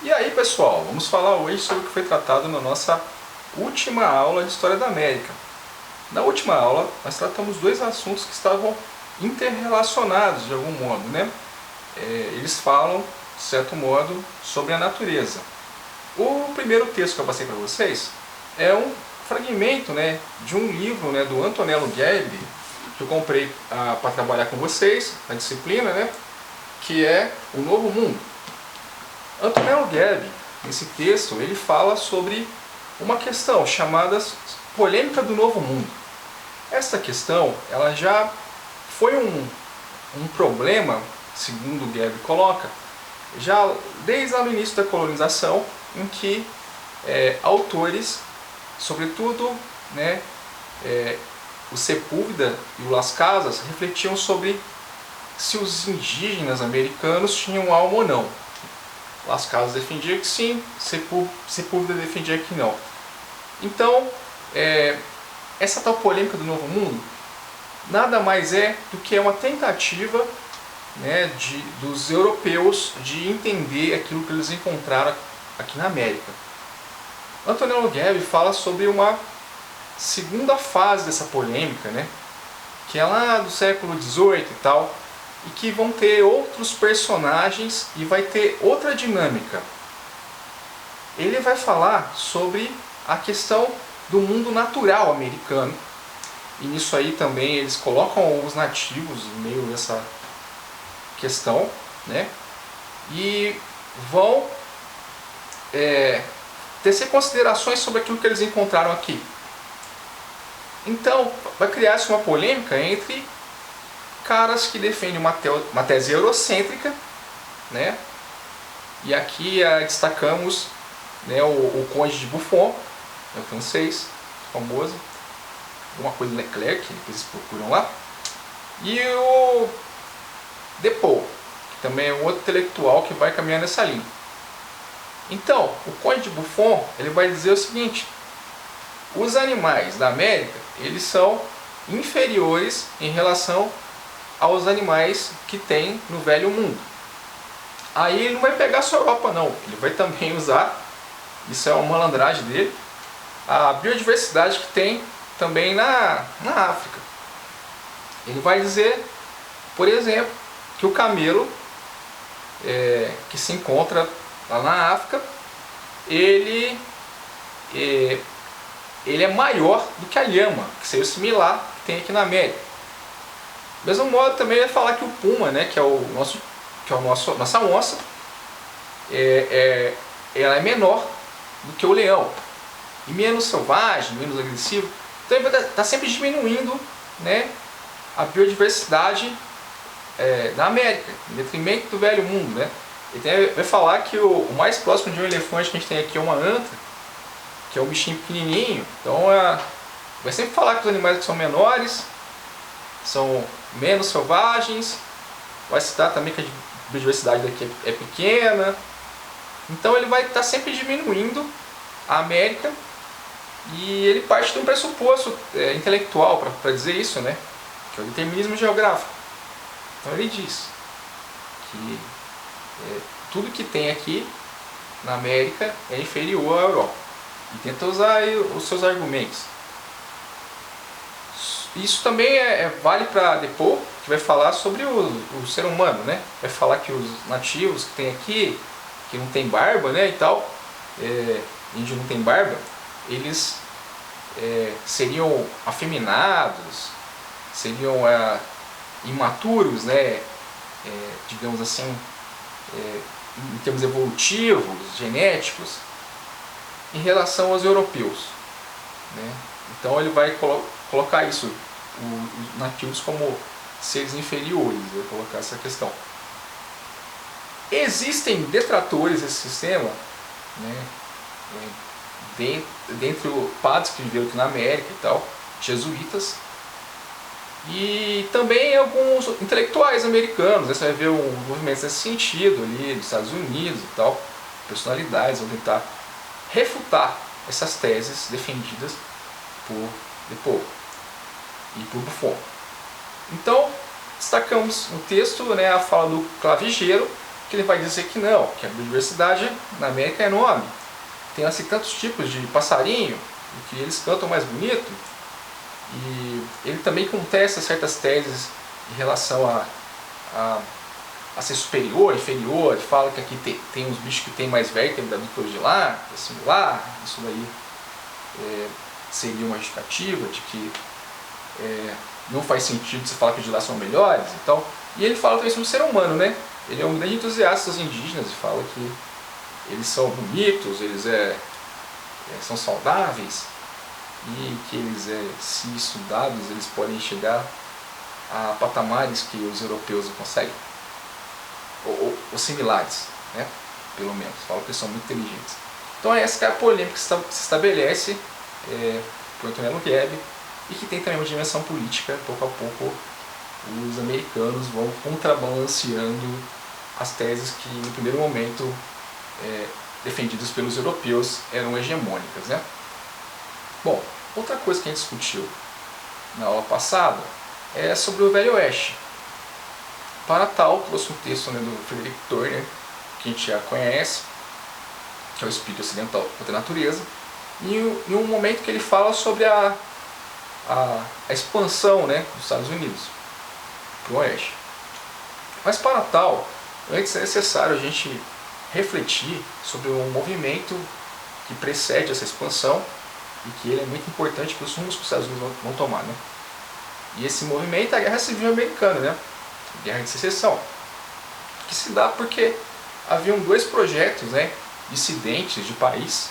E aí, pessoal, vamos falar hoje sobre o que foi tratado na nossa última aula de História da América. Na última aula, nós tratamos dois assuntos que estavam interrelacionados de algum modo, né? Eles falam, de certo modo, sobre a natureza. O primeiro texto que eu passei para vocês é um fragmento, né, de um livro, né, do Antonello Ghebi, que eu comprei para trabalhar com vocês, na disciplina, né, que é O Novo Mundo. Antonello Ghebi, nesse texto, ele fala sobre uma questão chamada polêmica do Novo Mundo. Essa questão, ela já foi um problema, segundo Ghebi coloca, já desde o início da colonização, em que autores, sobretudo, né, o Sepúlveda e o Las Casas, refletiam sobre se os indígenas americanos tinham alma ou não. Las Casas defendia que sim, Sepúlveda defendia que não. Então, essa tal polêmica do Novo Mundo nada mais é do que uma tentativa, né, dos europeus de entender aquilo que eles encontraram aqui na América. Antonello Ghebi fala sobre uma segunda fase dessa polêmica, né, que é lá do século XVIII e tal, e que vão ter outros personagens e vai ter outra dinâmica. Ele vai falar sobre a questão do mundo natural americano, e nisso aí também eles colocam os nativos no meio dessa questão, né? E vão tecer considerações sobre aquilo que eles encontraram aqui. Então vai criar-se uma polêmica entre caras que defendem uma tese eurocêntrica, né? E aqui destacamos, né, o Conde de Buffon, o francês, famoso, alguma coisa Leclerc, depois vocês procuram lá, e o Depaul, que também é um outro intelectual que vai caminhar nessa linha. Então, o Conde de Buffon, ele vai dizer o seguinte: os animais da América, eles são inferiores em relação aos animais que tem no Velho Mundo. Aí ele não vai pegar só a Europa não, ele vai também usar, isso é uma malandragem dele, a biodiversidade que tem também na África. Ele vai dizer, por exemplo, que o camelo que se encontra lá na África, ele é maior do que a lhama, que seria o similar que tem aqui na América. Do mesmo modo também ele vai falar que o puma, né, que é nossa onça, ela é menor do que o leão, e menos selvagem, menos agressivo. Então ele vai estar sempre diminuindo, né, a biodiversidade da América, em detrimento do Velho Mundo, né. Ele vai falar que o mais próximo de um elefante que a gente tem aqui é uma anta, que é um bichinho pequenininho. Então vai sempre falar que os animais que são menores são menos selvagens, vai citar também que a biodiversidade daqui é pequena. Então ele vai estar sempre diminuindo a América, e ele parte de um pressuposto intelectual para dizer isso, né, que é o determinismo geográfico. Então ele diz que tudo que tem aqui na América é inferior à Europa, e tenta usar aí os seus argumentos. Isso também vale para Depaul, que vai falar sobre o ser humano, né? Vai falar que os nativos que tem aqui, que não tem barba, né, e tal, índio não tem barba, eles seriam afeminados, seriam imaturos, né, digamos assim, em termos evolutivos, genéticos, em relação aos europeus, né? Então ele vai colocar isso, os nativos, como seres inferiores, vai colocar essa questão. Existem detratores desse sistema, né, dentre os padres que viveram aqui na América e tal, jesuítas, e também alguns intelectuais americanos. Você vai ver movimentos nesse sentido ali nos Estados Unidos e tal, personalidades vão tentar refutar essas teses defendidas por Depaul e por Buffon. Então, destacamos no texto, né, a fala do Clavigeiro, que ele vai dizer que não, que a biodiversidade na América é enorme. Tem assim tantos tipos de passarinho, que eles cantam mais bonito. E ele também contesta certas teses em relação a ser superior, inferior. Ele fala que aqui tem uns bichos que tem mais vértebra do que os de lá, que é similar. Isso daí seria uma justificativa de que não faz sentido você falar que os de lá são melhores. Então, e ele fala também sobre o ser humano, né? Ele é um grande entusiasta dos indígenas e fala que eles são bonitos, eles são saudáveis e que eles, se estudados, eles podem chegar a patamares que os europeus não conseguem, ou similares, né? Pelo menos, fala que eles são muito inteligentes. Então essa que é a polêmica que se estabelece por Antonello Grebbe e que tem também uma dimensão política. Pouco a pouco os americanos vão contrabalanceando as teses que no primeiro momento defendidas pelos europeus eram hegemônicas, né? Bom, outra coisa que a gente discutiu na aula passada é sobre o Velho Oeste. Para tal, trouxe um texto, né, do Frederick Turner, que a gente já conhece, que é o Espírito Ocidental contra a Natureza, e em um momento que ele fala sobre a expansão, né, dos Estados Unidos para o Oeste. Mas para tal, antes é necessário a gente refletir sobre um movimento que precede essa expansão e que ele é muito importante para os rumos que os Estados Unidos vão tomar, né? E esse movimento é a Guerra Civil Americana, né? Guerra de Secessão, que se dá porque haviam dois projetos, né, dissidentes de país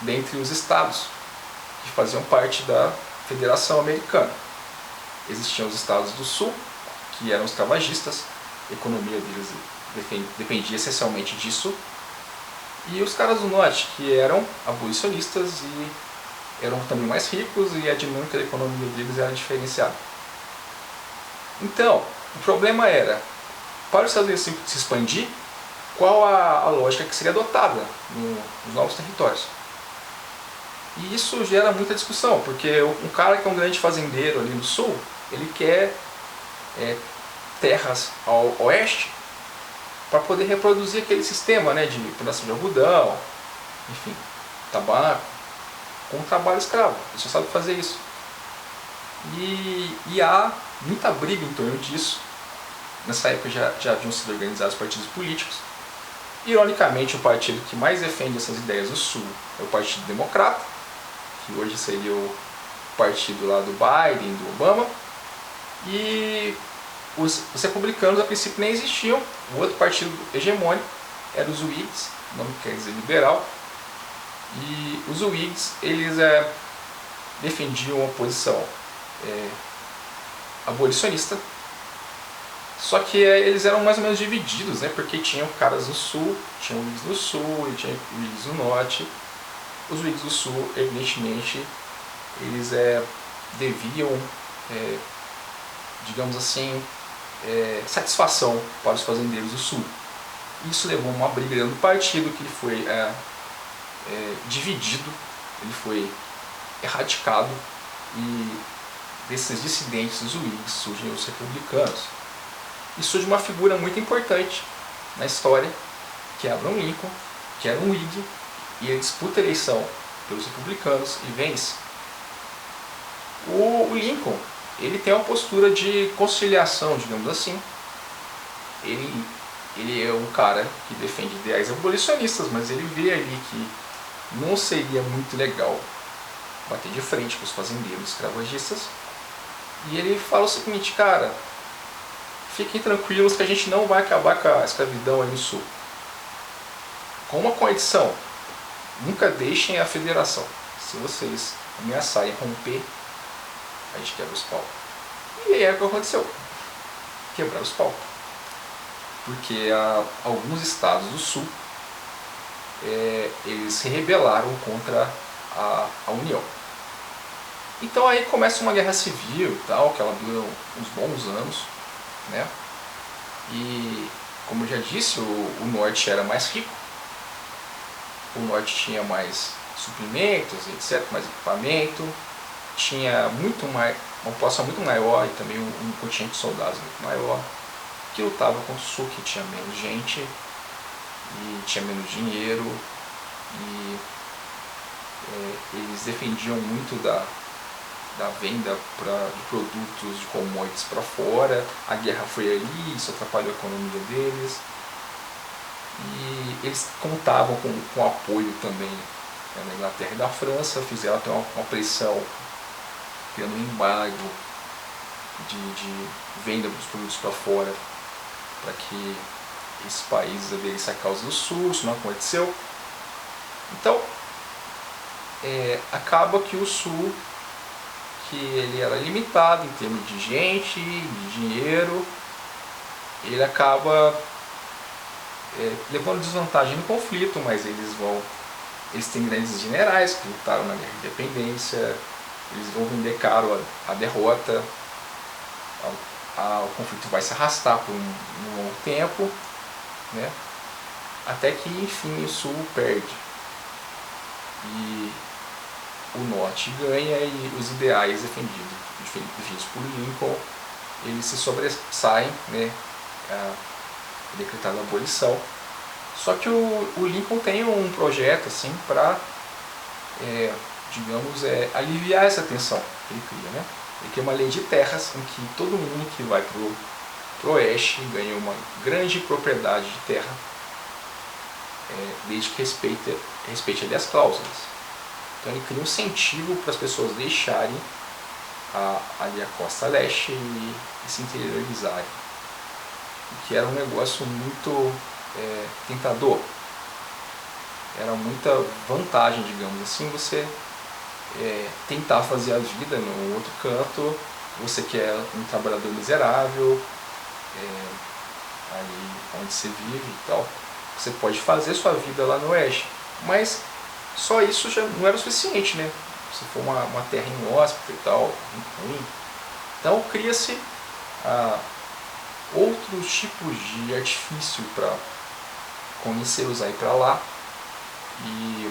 dentre os estados que faziam parte da Federação Americana. Existiam os estados do Sul, que eram escravagistas, a economia deles dependia essencialmente disso, e os caras do Norte, que eram abolicionistas e eram também mais ricos, e a dinâmica da economia deles era diferenciada. Então, o problema era, para os Estados Unidos se expandir, qual a lógica que seria adotada nos novos territórios. E isso gera muita discussão, porque um cara que é um grande fazendeiro ali no sul, ele quer terras ao oeste para poder reproduzir aquele sistema, né, de plantação de algodão, enfim, tabaco, com um trabalho escravo. Ele só sabe fazer isso. E há muita briga em torno disso. Nessa época já haviam sido organizados partidos políticos. Ironicamente, o partido que mais defende essas ideias do Sul é o Partido Democrata, que hoje seria o partido lá do Biden, do Obama. E os republicanos, a princípio, nem existiam. O outro partido hegemônico era os Whigs, o nome quer dizer liberal. E os Whigs, eles defendiam uma posição abolicionista, só que eles eram mais ou menos divididos, né, porque tinham caras do Sul, tinham Whigs do Sul e tinha Whigs do Norte. Os Whigs do Sul, evidentemente, eles deviam, digamos assim, satisfação para os fazendeiros do Sul. Isso levou a uma briga dentro do partido, que ele foi dividido, ele foi erradicado, e desses dissidentes dos Whigs surgem os republicanos. E surge uma figura muito importante na história, que é Abraham Lincoln, que era um Whig, e ele disputa a eleição pelos republicanos e vence. O Lincoln, ele tem uma postura de conciliação, digamos assim. Ele é um cara que defende ideais abolicionistas, mas ele vê ali que não seria muito legal bater de frente com os fazendeiros escravagistas. E ele fala o seguinte: cara, fiquem tranquilos que a gente não vai acabar com a escravidão aí no Sul. Com uma condição: nunca deixem a federação. Se vocês ameaçarem romper, a gente quebra os pau. E aí é o que aconteceu: quebrar os pau. Porque alguns estados do Sul eles se rebelaram contra a União. Então aí começa uma guerra civil e tal, que ela dura uns bons anos, né? E como eu já disse, o norte era mais rico, o norte tinha mais suprimentos, etc., mais equipamento, tinha muito mais, uma população muito maior e também um contingente de soldados muito maior. que lutava contra o Sul, que tinha menos gente e tinha menos dinheiro, e eles defendiam muito da venda de produtos, de commodities para fora. A guerra foi ali, isso atrapalhou a economia deles, e eles contavam com o apoio também, né, da Inglaterra e da França. Fizeram até uma pressão pelo embargo de venda dos produtos para fora, para que esses países aderissem à causa do Sul. Isso não aconteceu. Então, acaba que o Sul, que ele era limitado em termos de gente, de dinheiro, ele acaba levando desvantagem no conflito, mas eles têm grandes generais que lutaram na Guerra de Independência, eles vão vender caro a derrota, o conflito vai se arrastar por um longo tempo, né? Até que enfim o Sul perde e o Norte ganha, e os ideais defendidos por Lincoln, eles se sobressaem, né? Decretada a abolição. Só que o Lincoln tem um projeto assim para, digamos, aliviar essa tensão que ele cria, né? Ele cria uma lei de terras em que todo mundo que vai pro oeste ganha uma grande propriedade de terra, desde que respeite ali as cláusulas. Então ele cria um incentivo para as pessoas deixarem ali a costa leste e se interiorizarem, que era um negócio muito tentador. Era muita vantagem, digamos assim, você tentar fazer a vida no outro canto. Você que é um trabalhador miserável, ali onde você vive e tal, você pode fazer sua vida lá no oeste, mas só isso já não era o suficiente, né? Se for uma terra inóspita e tal, ruim. Então cria-se outros tipos de artifício para convencê-los a ir para lá, e